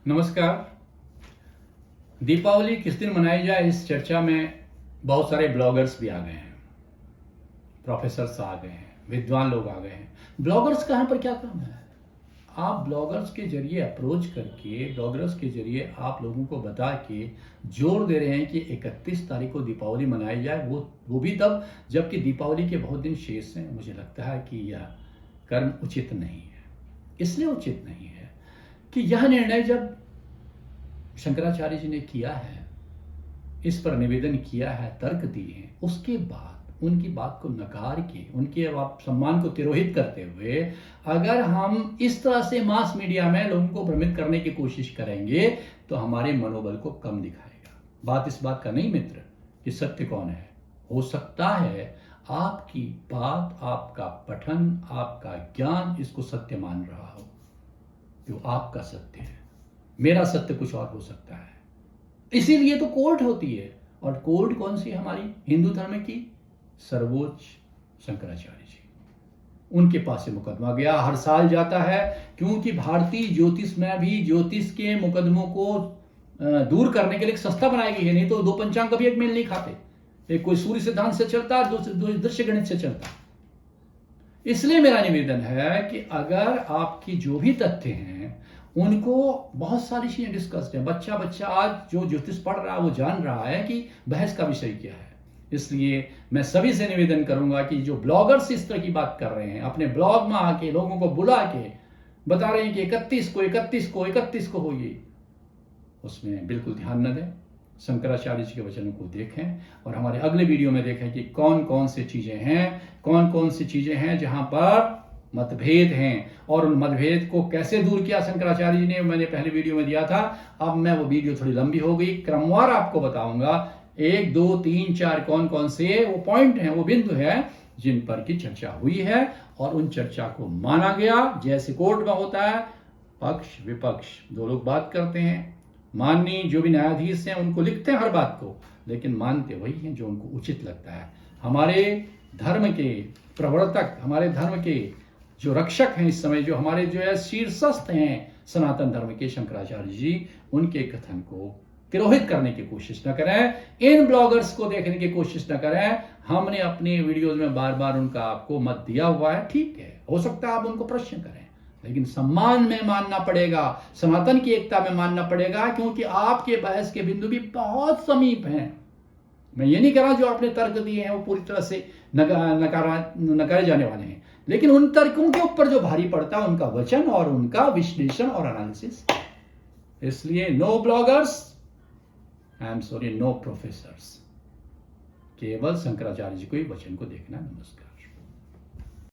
नमस्कार। दीपावली किस दिन मनाई जाए, इस चर्चा में बहुत सारे ब्लॉगर्स भी आ गए हैं, प्रोफेसर्स आ गए हैं, विद्वान लोग आ गए हैं। ब्लॉगर्स का यहाँ पर क्या काम है? आप ब्लॉगर्स के जरिए अप्रोच करके, ब्लॉगर्स के जरिए आप लोगों को बता के जोर दे रहे हैं कि 31 तारीख को दीपावली मनाई जाए, वो भी तब जबकि दीपावली के बहुत दिन शेष हैं। मुझे लगता है कि यह कर्म उचित नहीं है। इसलिए उचित नहीं है कि यह निर्णय जब शंकराचार्य जी ने किया है, इस पर निवेदन किया है, तर्क दिए हैं, उसके बाद उनकी बात को नकार के, उनके सम्मान को तिरोहित करते हुए अगर हम इस तरह से मास मीडिया में लोगों को भ्रमित करने की कोशिश करेंगे तो हमारे मनोबल को कम दिखाएगा। बात इस बात का नहीं मित्र कि सत्य कौन है। हो सकता है आपकी बात, आपका पठन, आपका ज्ञान इसको सत्य मान रहा हो, जो आपका सत्य है। मेरा सत्य कुछ और हो सकता है। इसीलिए तो कोर्ट होती है, और कोर्ट कौन सी? हमारी हिंदू धर्म की सर्वोच्च शंकराचार्य जी, उनके पास से मुकदमा गया, हर साल जाता है, क्योंकि भारतीय ज्योतिष में भी ज्योतिष के मुकदमों को दूर करने के लिए एक संस्था बनाई गई है। नहीं तो दो पंचांग कभी एक मेल नहीं खाते। एक कोई सूर्य सिद्धांत से चलता, दूसरे दृश्य गणित से चलता। इसलिए मेरा निवेदन है कि अगर आपकी जो भी तथ्य हैं उनको, बहुत सारी चीजें डिस्कस्ड है, बच्चा आज जो ज्योतिष पढ़ रहा है वो जान रहा है कि बहस का विषय क्या है। इसलिए मैं सभी से निवेदन करूंगा कि जो ब्लॉगर्स इस तरह की बात कर रहे हैं, अपने ब्लॉग में आके लोगों को बुला के बता रहे हैं कि 31 को होगी, उसमें बिल्कुल ध्यान न दें। शंकराचार्य जी के वचनों को देखें और हमारे अगले वीडियो में देखें कि कौन कौन सी चीजें हैं जहां पर मतभेद हैं, और उन मतभेद को कैसे दूर किया शंकराचार्य जी ने, मैंने पहले वीडियो में दिया था। अब मैं वो वीडियो थोड़ी लंबी हो गई, क्रमवार आपको बताऊंगा 1, 2, 3, 4 कौन कौन से वो पॉइंट हैं, वो बिंदु है जिन पर की चर्चा हुई है और उन चर्चा को माना गया। जैसे कोर्ट में होता है, पक्ष विपक्ष दो लोग बात करते हैं, माननीय जो भी न्यायाधीश हैं उनको लिखते हैं हर बात को, लेकिन मानते वही हैं जो उनको उचित लगता है। हमारे धर्म के प्रवर्तक, हमारे धर्म के जो रक्षक हैं इस समय, जो हमारे जो है शीर्षस्थ हैं सनातन धर्म के शंकराचार्य जी, उनके कथन को तिरोहित करने की कोशिश न करें, इन ब्लॉगर्स को देखने की कोशिश न करें। हमने अपने वीडियोज में बार बार उनका आपको मत दिया हुआ है, ठीक है, हो सकता है आप उनको प्रश्न करें, लेकिन सम्मान में मानना पड़ेगा, सनातन की एकता में मानना पड़ेगा, क्योंकि आपके बहस के बिंदु भी बहुत समीप हैं। मैं ये नहीं कह रहा जो आपने तर्क दिए हैं वो पूरी तरह से नकारे जाने वाले हैं, लेकिन उन तर्कों के ऊपर जो भारी पड़ता है उनका वचन और उनका विश्लेषण और एनालिसिस। इसलिए no bloggers, I am sorry, no professors, केवल शंकराचार्य जी को ही वचन को देखना। नमस्कार।